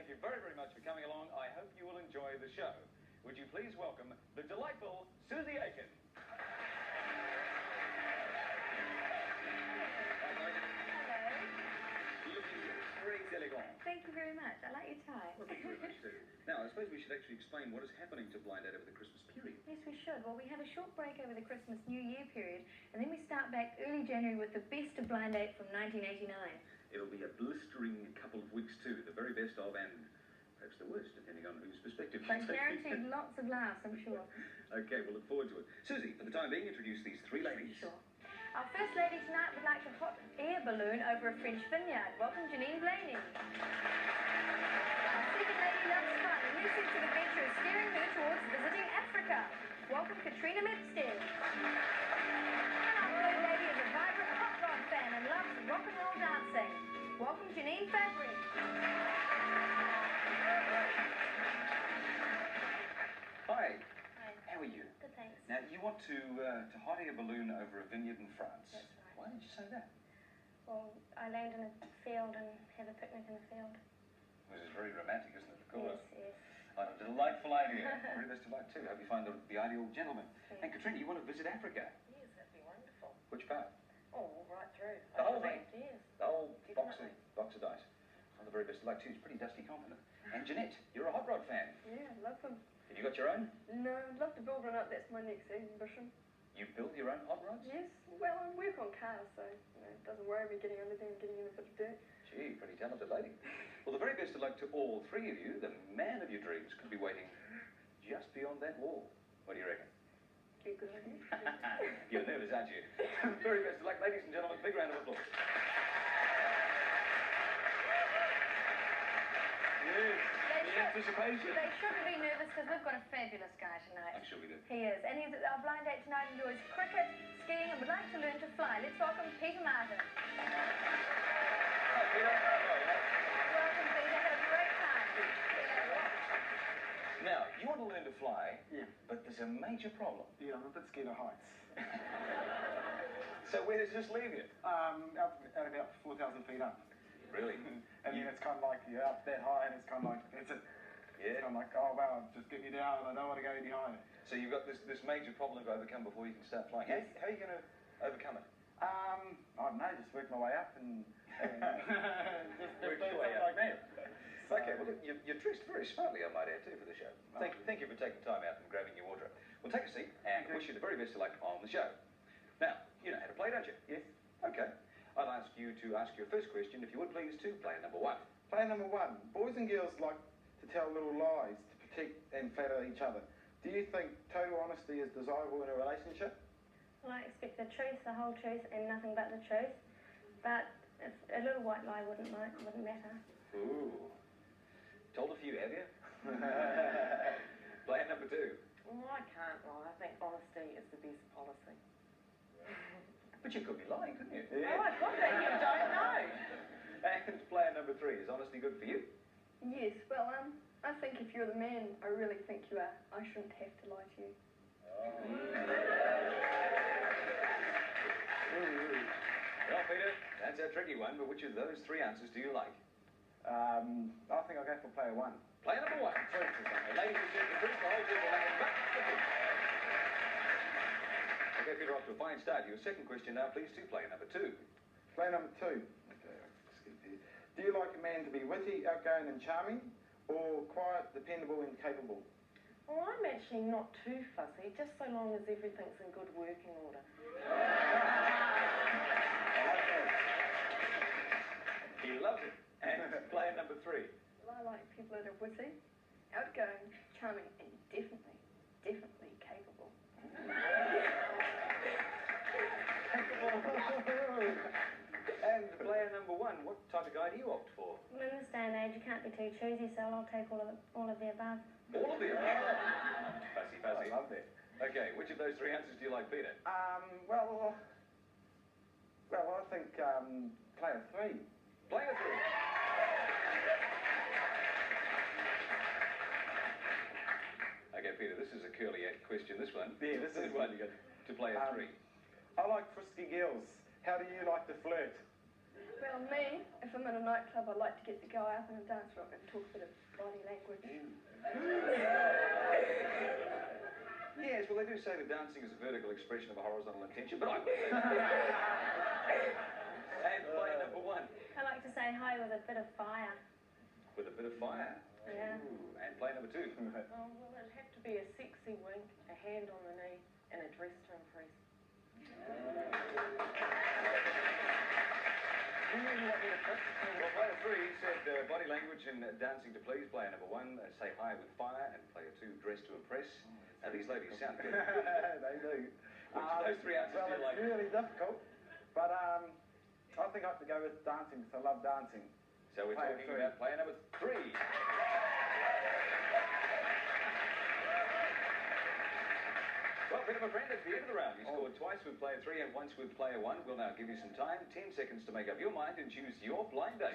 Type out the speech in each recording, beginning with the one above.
thank you very, very much for coming along. I hope you will enjoy the show. Would you please welcome the delightful Susie Aiken. Thank you very much. I like your tie. Well, thank you very much too. Now, I suppose we should actually explain what is happening to Blind Date over the Christmas period. Yes, we should. Well, we have a short break over the Christmas New Year period, and then we start back early January with the best of Blind Date from 1989. It'll be a blistering couple of weeks too, the very best of and perhaps the worst, depending on whose perspective you But take. guaranteed lots of laughs, I'm sure. Okay, we'll look forward to it. Susie, for the time being, introduce these three ladies. Sure. Our first lady tonight would like to hot air balloon over a French vineyard. Welcome, Janine Blaney. Our second lady loves fun. A new sense of adventure is steering her towards visiting Africa. Welcome, Katrina Mepstead. And our third lady is a vibrant hot rod fan and loves rock and roll dancing. Welcome, Janine Fabry. Hi. Hi. How are you? Good, thanks. Now, you want to hot air balloon over a vineyard in France. That's right. Why did you say that? Well, I land in a field and have a picnic in the field. This is very romantic, isn't it? Of course. Yes, yes. What a delightful idea. Very best of luck too. Hope you find the ideal gentleman. Yes. And Katrina, you want to visit Africa? Yes, that'd be wonderful. Which part? Oh, right through. The whole thing? Yes. The whole box Definitely. of dice. Well, the very best of luck too. It's pretty dusty confident. And Jeanette, you're a hot rod fan. Yeah, love them. Have you got your own? No, I'd love to build one up. That's my next ambition. You build your own hot rods? Yes, well, I work on cars, so it doesn't worry me getting under there and getting in a bit of dirt. Gee, pretty talented lady. Well, the very best of luck to all three of you. The man of your dreams could be waiting just beyond that wall. What do you reckon? Get good idea. You're nervous, aren't you? Very best of luck, ladies and gentlemen. Big round of applause. Yes, the anticipation. They shouldn't be nervous because we've got a fabulous guy tonight. I'm sure we do. He is. And he's our blind date tonight enjoys cricket, skiing, and would like to learn to fly. Let's welcome Peter Martin. Hi, Peter. Welcome, Peter. Have a great time. Now, you want to learn to fly, Yeah. but there's a major problem. Yeah, I'm a bit scared of heights. So where does this leave you? Up at about 4,000 feet up. Really? And then it's kind of like you're up that high and it's kind of like, that's it. Yeah. It's kind of like, oh wow, just get me down and I don't want to go any higher. So you've got this major problem to overcome before you can start flying. Yes. How are you going to overcome it? I don't know, just work my way up and just Work do your way something up. like that. Okay, well, look, you're dressed very smartly, I might add, too, for the show. Thank you for taking time out and grabbing your wardrobe. Well, take a seat and wish you the very best of luck on the show. Now, you know how to play, don't you? Yes. Okay. I'll ask you to ask your first question, if you would please, to player number one. Player number one, boys and girls like to tell little lies to protect and flatter each other. Do you think total honesty is desirable in a relationship? Well, I expect the truth, the whole truth, and nothing but the truth. But if a little white lie wouldn't matter. Ooh. Told a few, have you? Player number two. Well, I can't lie. I think honesty is the best policy. But you could be lying, couldn't you? Oh, I got that. You don't know. And player number three, is honesty good for you? Yes, well, I think if you're the man I really think you are, I shouldn't have to lie to you. Well, Peter, that's a tricky one, but which of those three answers do you like? I think I'll go for player one. Player number one. Ladies and gentlemen, the whole people back. Okay, Peter, off to a fine start. Your second question now, please, to player number two. Player number two. Okay, skip here. Do you like a man to be witty, outgoing and charming, or quiet, dependable and capable? Well, I'm actually not too fussy, just so long as everything's in good working order. He loves it. And player number three. Well, I like people that are witty, outgoing, charming, and definitely capable. And player number one, what type of guy do you opt for? Well, in this day and age, you can't be too choosy, so I'll take all of the above. All of them. Fussy. I love that. Okay, which of those three answers do you like, Peter? Well, I think player three. Player three. Okay, Peter, this is a curly question, this one. Yeah, this is one you got to player three. I like frisky girls. How do you like to flirt? Well, me, if I'm in a nightclub, I like to get the guy up in a dance rock and talk a bit of body language. Yes, well, they do say that dancing is a vertical expression of a horizontal intention, but I will. And play number one. I like to say hi with a bit of fire. With a bit of fire. Yeah. Ooh, and play number two. Oh, well, it'd have to be a sexy wink, a hand on the knee, and a dress to impress. Well, player three said body language and dancing to please. Player number one, say hi with fire, and player two, dress to impress. Now, these ladies sound good. They do. Which of those three answers Well, do you like? it's really difficult, but I think I have to go with dancing because I love dancing. So we're Player talking three. about player number three. Well, Peter, my friend, that's the end of the round. You scored twice with player three and once with player one. We'll now give you some time, 10 seconds to make up your mind and choose your blind date.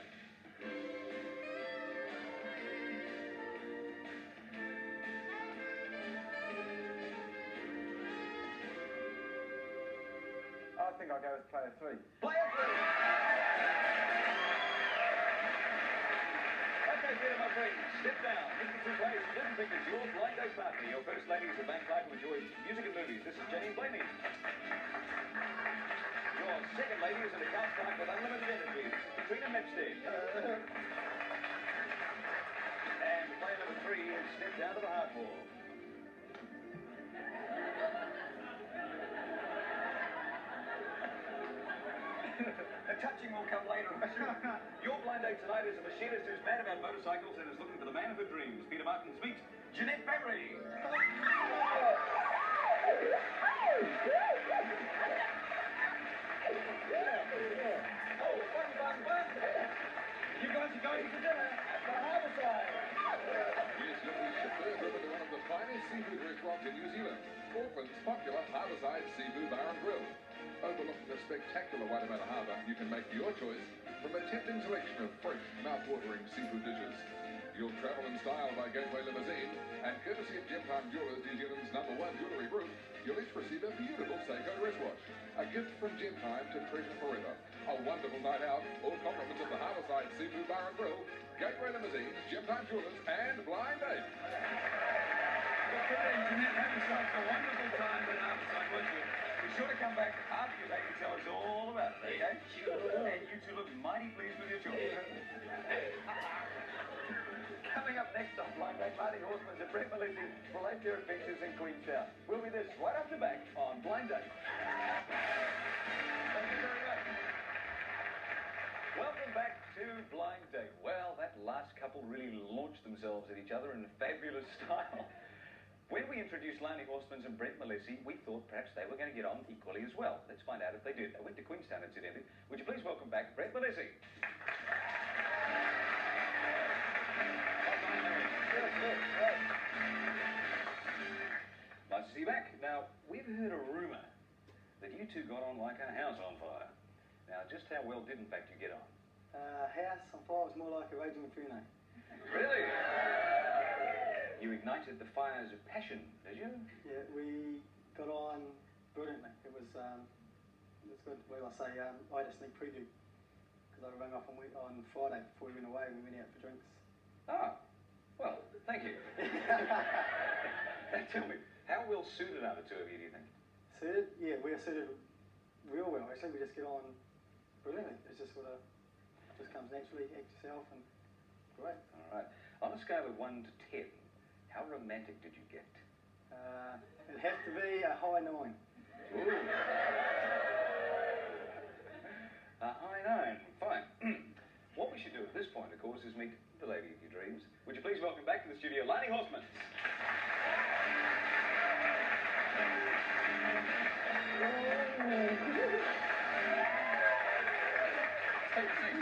I think I'll go with player three. Player three! Okay, Peter, my friend, step down. Mr. Two Players who didn't think it's your blind date partner. Your first lady is a Van Clark who enjoys music and movies. This is Jenny Blaney. Your second lady is an account clerk with unlimited energy. This is Katrina Mepstead. And player number three is step down to the hardball. The touching will come later, I'm sure. Your blind date tonight is a machinist who's mad about motorcycles and is looking for the man of her dreams. Peter Martin's meet Jeanette Barry. Oh, fun, fun, fun. You guys are going to dinner at the Harborside. Yes, you'll be superb over to one of the finest seafood restaurants in New Zealand, Auckland's popular Harborside Seafood Bar and Grill. Overlooking the spectacular Waitemata Harbour, you can make your choice from a tempting selection of fresh, mouth-watering seafood dishes. You'll travel in style by Gateway Limousine, and courtesy of Gem Time Jewellers, New Zealand's #1 jewellery group, you'll each receive a beautiful Seiko wristwatch. A gift from Gem Time to treasure forever. A wonderful night out, all compliments of the Harborside Seafood Bar and Grill, Gateway Limousine, Gem Time Jewellers, and Blind Date. Well, Peter and Jeanette, have yourselves a wonderful time at Harborside, won't you? Be sure to come back after your date to tell us all about it, okay? Sure. And you two look mighty pleased with your children. Coming up next on Blind Date, Marty Horseman's and Brett Melisi will have their adventures in Queenstown. We'll be this right after back on Blind Date. Thank you very much. Welcome back to Blind Date. Well, that last couple really launched themselves at each other in fabulous style. When we introduced Lani Horstmans and Brett Melisi, we thought perhaps they were going to get on equally as well. Let's find out if they did. They went to Queenstown, incidentally. Would you please welcome back Brett Melisi? Nice to see you back. Now, we've heard a rumour that you two got on like a house on fire. Now, just how well did, in fact, you get on? House on fire was more like a raging inferno. Really? You ignited the fires of passion, did you? Yeah, we got on brilliantly. It was good. Well, I say I had a sneak preview because I rang off on Friday before we went away. We went out for drinks. Ah, well, thank you. Now, tell me, how well suited are the two of you, do you think? Suited? Yeah, we are suited real well. Actually, we just get on brilliantly. It's just just comes naturally. Act yourself and great. All right. On a scale of 1 to 10, how romantic did you get? It'd have to be a high 9. Ooh. A high 9. Fine. What we should do at this point, of course, is meet the lady of your dreams. Would you please welcome back to the studio, Lani Horstmans. Take a seat.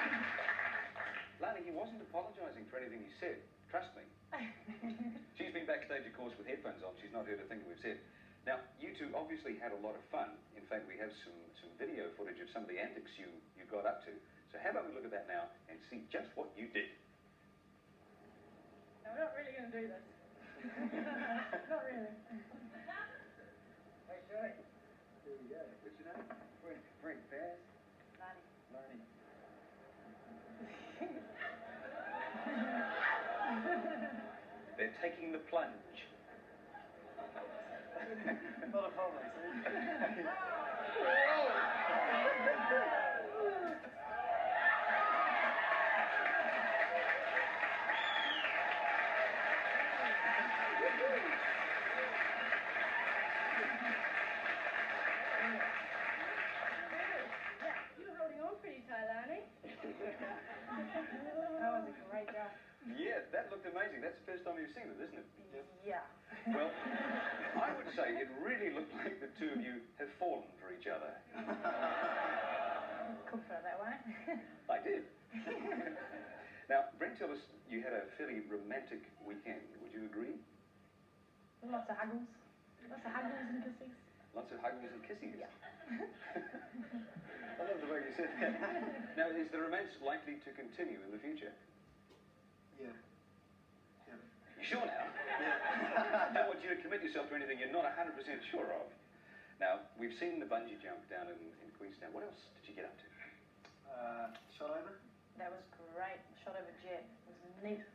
Lani, he wasn't apologising for anything he said. Trust me. She's been backstage, of course, with headphones on. She's not heard a thing we've said. Now, you two obviously had a lot of fun. In fact, we have some video footage of some of the antics you got up to. So how about we look at that now and see just what you did? No, we're not really going to do this. Not really. Hey, Joey. Here we go. What's your name? Frank Bass. Lani. Lani. they're taking the plunge. Not a problem, see? You're holding on pretty tight, Arnie. That was a great jump. Yeah, that looked amazing. That's the first time you've seen it, isn't it? Yeah. Well, I would say it really looked like the two of you have fallen for each other. Could put it that way. I did. Now, Brent, tell us you had a fairly romantic weekend. Would you agree? Lots of huggles. Lots of huggles and kisses. Lots of huggles and kisses. Yeah. I love the way you said that. Now, is the romance likely to continue in the future? Yeah. Yeah. You sure now? Yeah. I don't want you to commit yourself to anything you're not 100% sure of. Now, we've seen the bungee jump down in Queenstown. What else did you get up to? Shot over? That was great. Shot over jet. It was neat.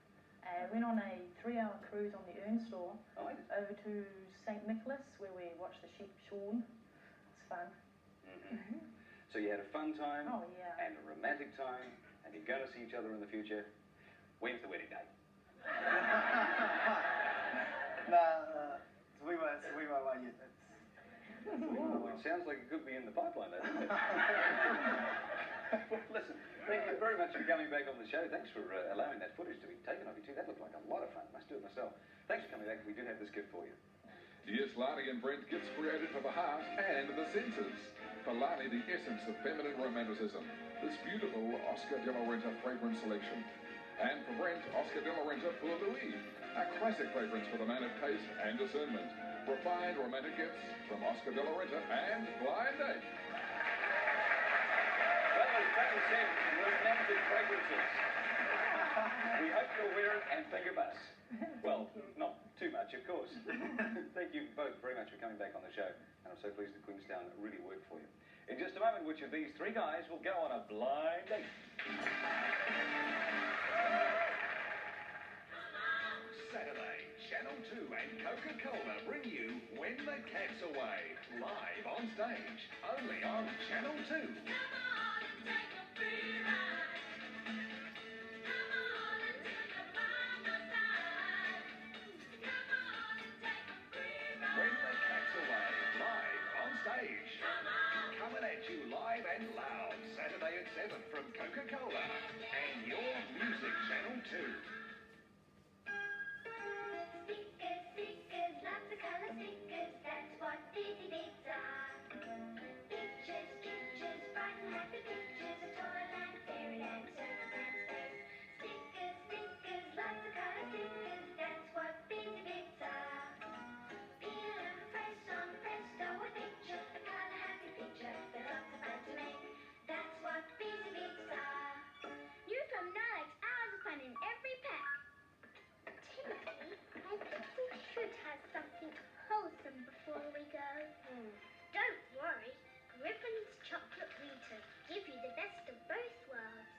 Went on a 3-hour cruise on the Earnstore Oh, yeah. over to St. Nicholas where we watched the sheep shorn. It's fun. Mm-hmm. So you had a fun time Oh, yeah. and a romantic time, and you're going to see each other in the future. When's the wedding date? Nah, it's a wee way away yet. Ooh, it sounds like it could be in the pipeline, though, doesn't it? Well, listen, thank you very much for coming back on the show. Thanks for allowing that footage to be taken of you, too. That looked like a lot of fun. Must do it myself. Thanks for coming back. We do have this gift for you. Yes, Lani and Brent, gifts created for the heart and the senses. For Lani, the essence of feminine romanticism. This beautiful Oscar de la Renta fragrance selection. And for Brent, Oscar de la Renta Pour Louis, a classic fragrance for the man of taste and discernment. Refined romantic gifts from Oscar de la Renta and Blind Date. Well, as Brandon said, romantic fragrances. We hope you'll wear it and think of us. Well, not too much, of course. Thank you both very much for coming back on the show. And I'm so pleased that Queenstown really worked for you. In just a moment, which of these three guys will go on a blind date? Saturday, Channel 2 and Coca-Cola bring you When the Cat's Away, live on stage, only on Channel 2. When the Cat's Away, live on stage. Coming at you live and loud, Saturday at 7 from Coca-Cola and your music Channel 2. Stickers, lots of colour stickers, that's what Busy Bits are. Pictures, bright and happy pictures of Toyland, Fairyland, circus and space. Stickers, lots of colour stickers, that's what Busy Bits are. Peel and press on Presto a picture, a colour happy picture, there's lots of fun to make. That's what Busy Bits are. New from Nalex, hours of fun in every pack. Timothy, I think we should have something wholesome before we go. Don't worry, Griffin's chocolate wheaters give you the best of both worlds.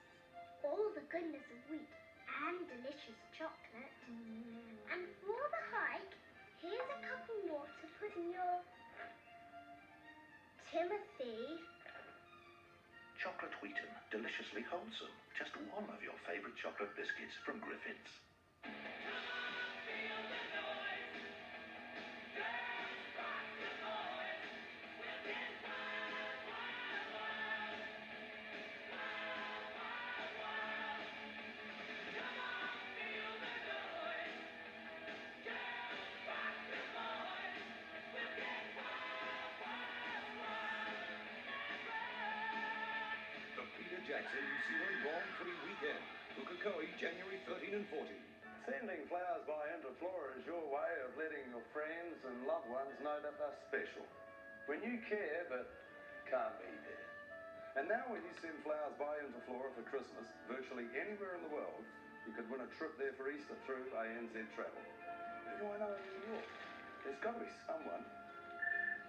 All the goodness of wheat and delicious chocolate. And for the hike, here's a couple more to put in your... Timothy. Chocolate Wheaton, deliciously wholesome. Just one of your favourite chocolate biscuits from Griffin's. The Peter Jackson New Zealand Grand Prix weekend. Pukekohe, January 13 and 14. Sending flowers by Interflora is your way of letting your friends and loved ones know that they're special. When you care but can't be there. And now when you send flowers by Interflora for Christmas, virtually anywhere in the world, you could win a trip there for Easter through ANZ Travel. Who do I know in New York? There's got to be someone.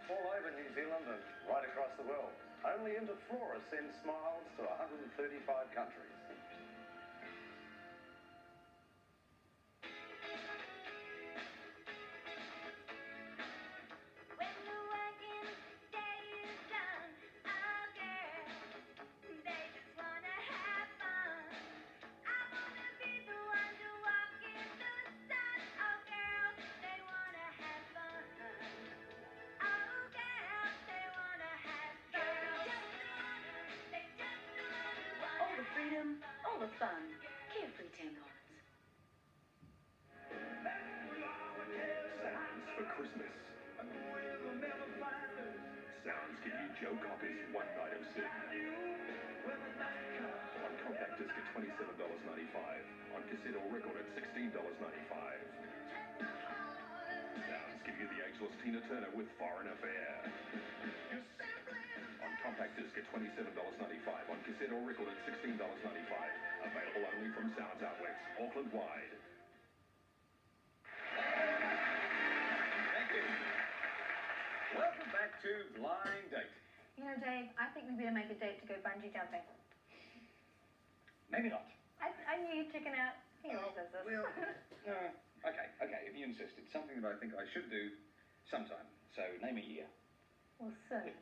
All over New Zealand and right across the world. Only Interflora sends smiles to 135 countries. fun. Carefree tampons. Sounds for Christmas. Sounds give you Joe Cocker's One Night of Sin. On compact disc at $27.95. On cassette or record at $16.95. Sounds give you the ageless Tina Turner with Foreign Affair. On compact disc at $27.95. On cassette or record at $16.95. Available only from Sounds Outlets, Auckland wide. Thank you. Welcome back to Blind Date. You know, Dave, I think we better make a date to go bungee jumping. Maybe not. I knew you'd chicken out. He always does this. Okay, if you insist. It's something that I think I should do sometime. So, name a year. Well, soon.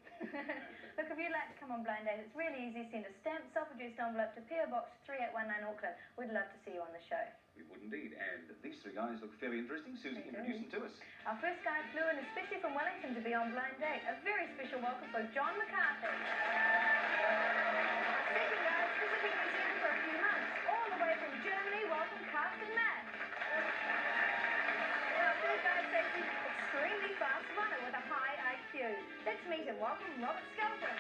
Look, if you'd like to come on Blind Date, it's really easy. Send a stamped, self-addressed envelope to PO Box 3819 Auckland. We'd love to see you on the show. We would indeed. And these three guys look fairly interesting. Susie, introduce them to us. Our first guy flew in especially from Wellington to be on Blind Date. A very special welcome for John McCarthy. Our second guy is visiting New Zealand for a few months. All the way from Germany, welcome Carsten Mack. And our third guy says he's an extremely fast runner with a high IQ. Let's meet him. Welcome Robert Skelton.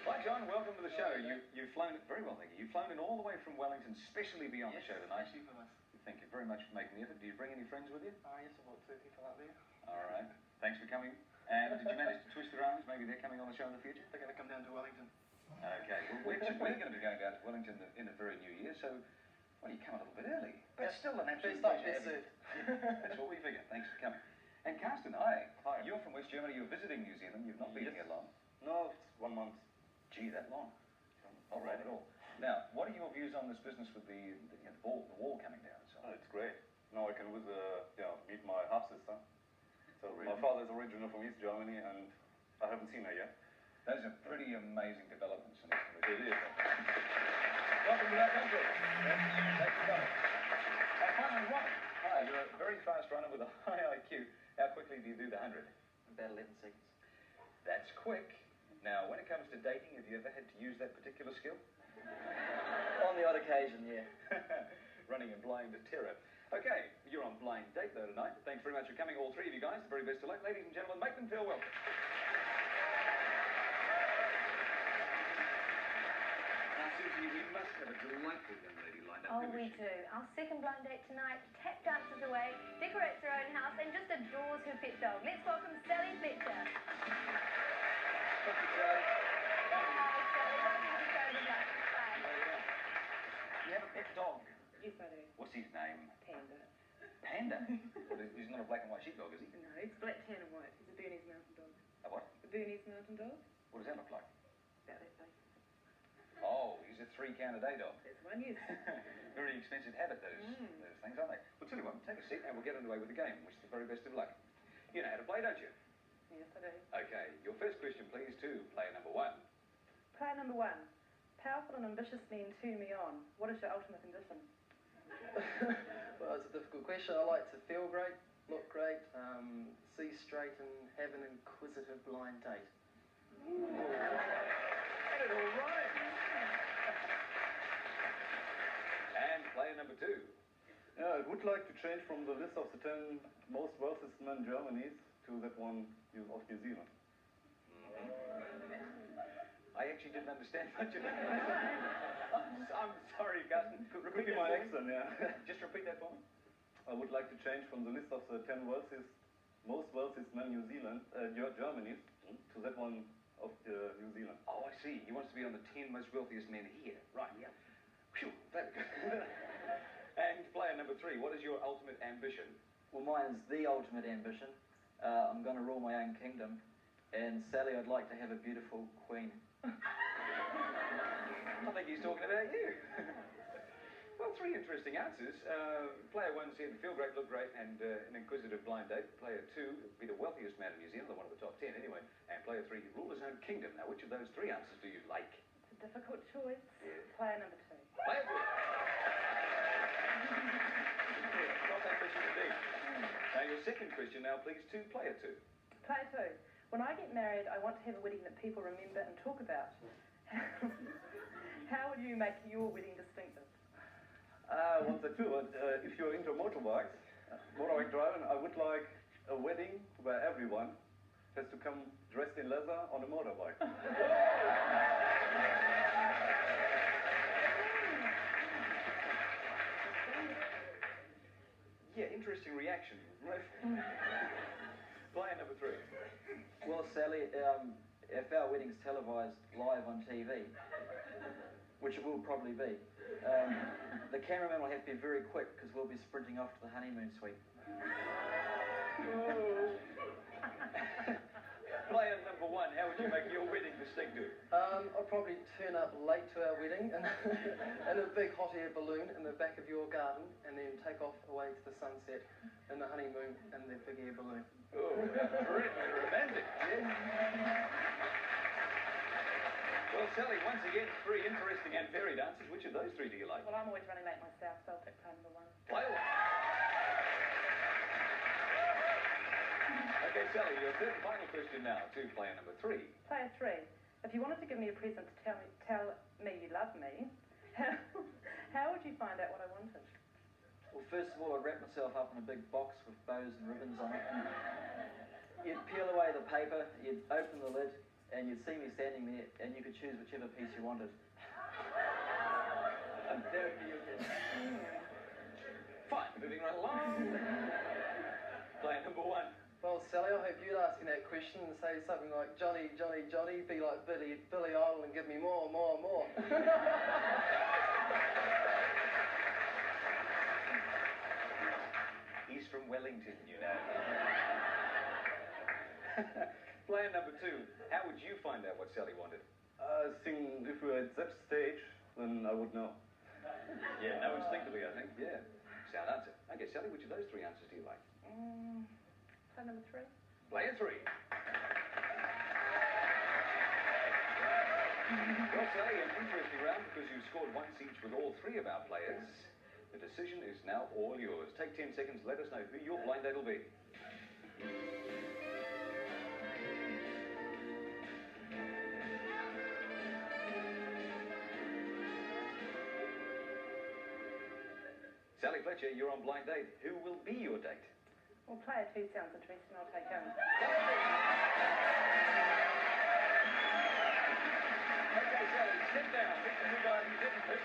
Hi, John. Welcome to the show. You've flown very well, thank you. You've flown in all the way from Wellington, specially be on the show tonight. Thank you very much for making the effort. Do you bring any friends with you? Yes, I've got 2 people up there. All right. Thanks for coming. And did you manage to twist their arms? Maybe they're coming on the show in the future? They're going to come down to Wellington. Okay. Well, we're going to be going down to Wellington in the very new year, so, well, you come a little bit early. But still an absolute pleasure. That's what we figure. Thanks for coming. And Carsten, hi. Hi. You're from West Germany. You're visiting New Zealand. You've not been here long. No, it's 1 month. Gee, that long. Not right at all. Now, what are your views on this business with the wall coming down? So? Oh, it's great. Now I can meet my half-sister. So my father is originally from East Germany, and I haven't seen her yet. Those are pretty amazing developments in this country. It is. Welcome to that country. Thanks for coming. Finally, Robert. Hi, you're a very fast runner with a high IQ. How quickly do you do the 100? About 11 seconds. That's quick. Now, when it comes to dating, have you ever had to use that particular skill? On the odd occasion, yeah. Running a blind terror. Okay, you're on Blind Date though tonight. Thanks very much for coming, all three of you guys. The very best of luck. Ladies and gentlemen, make them feel welcome. Now, Susie, we must have a delightful young lady lined up. Oh, we do. Our second Blind Date tonight, tap dances away, decorates her own house, and just adores her pet dog. Let's welcome Sally Fletcher. Thank you, Sally. Hi, Sally. Welcome to the show tonight. Hi. You have a pet dog? Yes, I do. What's his name? Panda. Panda? He's not a black and white sheepdog, is he? No, it's black, tan, and white. He's a Bernese Mountain Dog. A what? A Bernese Mountain Dog? What does that look like? About that big. Oh, he's a 3-count-a-day dog. That's one, yes. Very expensive habit, those things, aren't they? Well, tell you what, take a seat and we'll get underway with the game. Wish you the very best of luck. You know how to play, don't you? Yes, I do. Okay, your first question, please, to player number 1. Player number 1. Powerful and ambitious men turn me on. What is your ultimate ambition? Well, it's a difficult question. I like to feel great, look great, see straight, and have an inquisitive blind date. Get it all right. And player number 2. Yeah, I would like to change from the list of the 10 most wealthiest men in Germany to that one of New Zealand. I actually didn't understand much of it. I'm sorry, Carsten. Could be my accent, yeah. Just repeat that for me. I would like to change from the list of the 10 most wealthiest men in New Zealand, Germany, to that one of New Zealand. Oh, I see. He wants to be on the 10 most wealthiest men here. Right, yeah. Phew, very good. And player number 3, what is your ultimate ambition? Well, mine is the ultimate ambition. I'm going to rule my own kingdom. And Sally, I'd like to have a beautiful queen. I think he's talking about you. Well, 3 interesting answers. Player 1 said feel great, look great, and an inquisitive blind date. Player 2, be the wealthiest man in New Zealand, or one of the top 10 anyway. And player 3, rule his own kingdom. Now, which of those 3 answers do you like? It's a difficult choice. Yeah. Player number 2. Player 2. Not ambitious indeed. Now, your second question now, please, to player 2. Player 2. When I get married, I want to have a wedding that people remember and talk about. How would you make your wedding distinctive? Once I do, but if you're into motorbike driving, I would like a wedding where everyone has to come dressed in leather on a motorbike. Yeah, interesting reaction. Player number 3. Well, Sally, if our wedding's televised live on TV, which it will probably be, the cameraman will have to be very quick because we'll be sprinting off to the honeymoon suite. Player number 1, how would you make your wedding distinctive? I'll probably turn up late to our wedding in a big hot air balloon in the back of your garden and then take off away to the sunset in the honeymoon in the big air balloon. Oh, terrifically romantic. Yeah. Well, Sally, once again, 3 interesting and varied answers. Which of those 3 do you like? Well, I'm always running late myself, so I'll pick player number 1. Player 1. Okay, Sally, your third and final question now to player number 3. Player 3, if you wanted to give me a present to tell me you love me, how would you find out what I wanted? Well, first of all, I'd wrap myself up in a big box with bows and ribbons on it. You'd peel away the paper, you'd open the lid, and you'd see me standing there, and you could choose whichever piece you wanted. And there would be your gift. Fine, moving right along. Player number 1. Well, Sally, I hope you'd asking that question and say something like, Johnny, Johnny, Johnny, be like Billy Idol and give me more, more, more. He's from Wellington, you know. Player number 2, how would you find out what Sally wanted? I think if we're at that stage, then I would know. Yeah, no, instinctively, I think. Yeah. Sound answer. Okay, Sally, which of those 3 answers do you like? Player number 3. Player 3. Well, Sally, an interesting round because you've scored 1 each with all 3 of our players. The decision is now all yours. Take 10 seconds, let us know who your blind date will be. Sally Fletcher, you're on blind date. Who will be your date? Well, player 2 sounds interesting. I'll take him. Okay, Sally, sit down. Pick the new guy you didn't pick.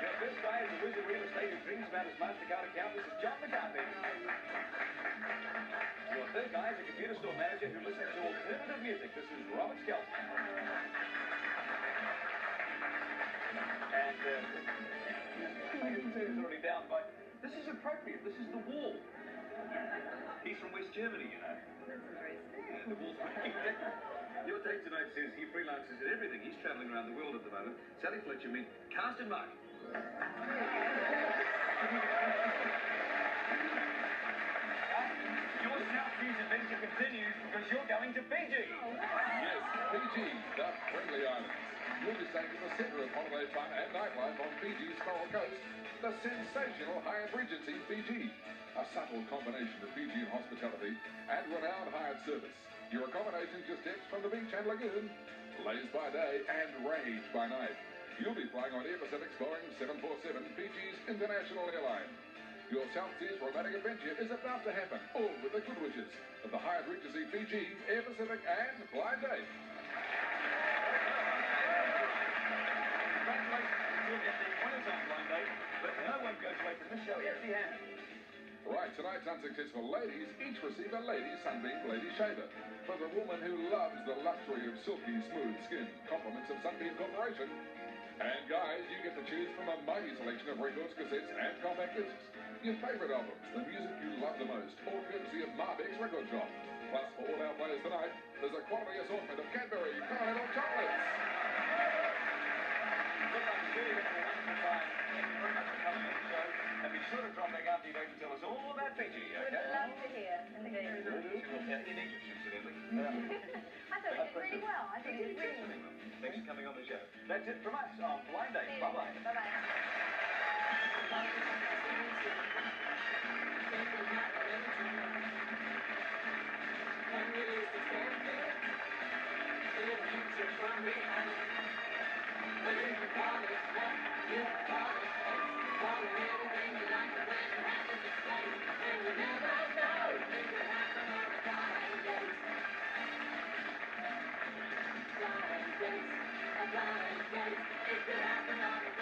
Your first guy is a wizard real estate who dreams about his MasterCard account. This is John McCarthy. Your third guy is a computer store manager who listens to alternative music. This is Robert Skelton. And I can see he's already down, but this is appropriate. This is The Wall. He's from West Germany, you know. That's interesting. Yeah, The Wall's pretty good. Your date tonight says he freelances at everything. He's travelling around the world at the moment. Sally Fletcher meant cast and mark. Your South Seas adventure continues because you're going to Fiji. Yes, Fiji, the friendly islands. You'll be staying in the centre of holiday fun and nightlife on Fiji's coral coast. The sensational Hyatt Regency Fiji. A subtle combination of Fijian hospitality and renowned Hyatt service. Your accommodation just steps from the beach and lagoon. Lays by day and rage by night. You'll be flying on Air Pacific's Boeing 747, Fiji's international airline. Your South Seas romantic adventure is about to happen, all with the good wishes of the Hyatt Regency Fiji, Air Pacific and Blind Date. Congratulations, you'll get the winners on Blind Date, but no one goes away from this show empty-handed. Right, tonight's unsuccessful ladies each receive a Lady Sunbeam Lady Shaver. For the woman who loves the luxury of silky smooth skin, compliments of Sunbeam Corporation. And guys, you get to choose from a mighty selection of records, cassettes and compact discs. Your favourite albums, the music you love the most, all courtesy of Marbeck's Record Shop. Plus, for all our players tonight, there's a quality assortment of Cadbury Continental chocolates. Good luck, Julie. Have a wonderful time. Thank you very much for coming on the show. And be sure to drop back after you to tell us all about Fiji, okay? We'd love to hear. Indeed. In English, incidentally. I thought you did really well. I thought you did really well. Thanks for coming on the show. That's it from us on Blind Date. Bye-bye. Bye-bye. your future from behind. But if you call it love, you call it hate. Call it anything you like, but when it happens, it's late. And you never know, things could happen on a blind date. Blind date, a blind date. It could happen on a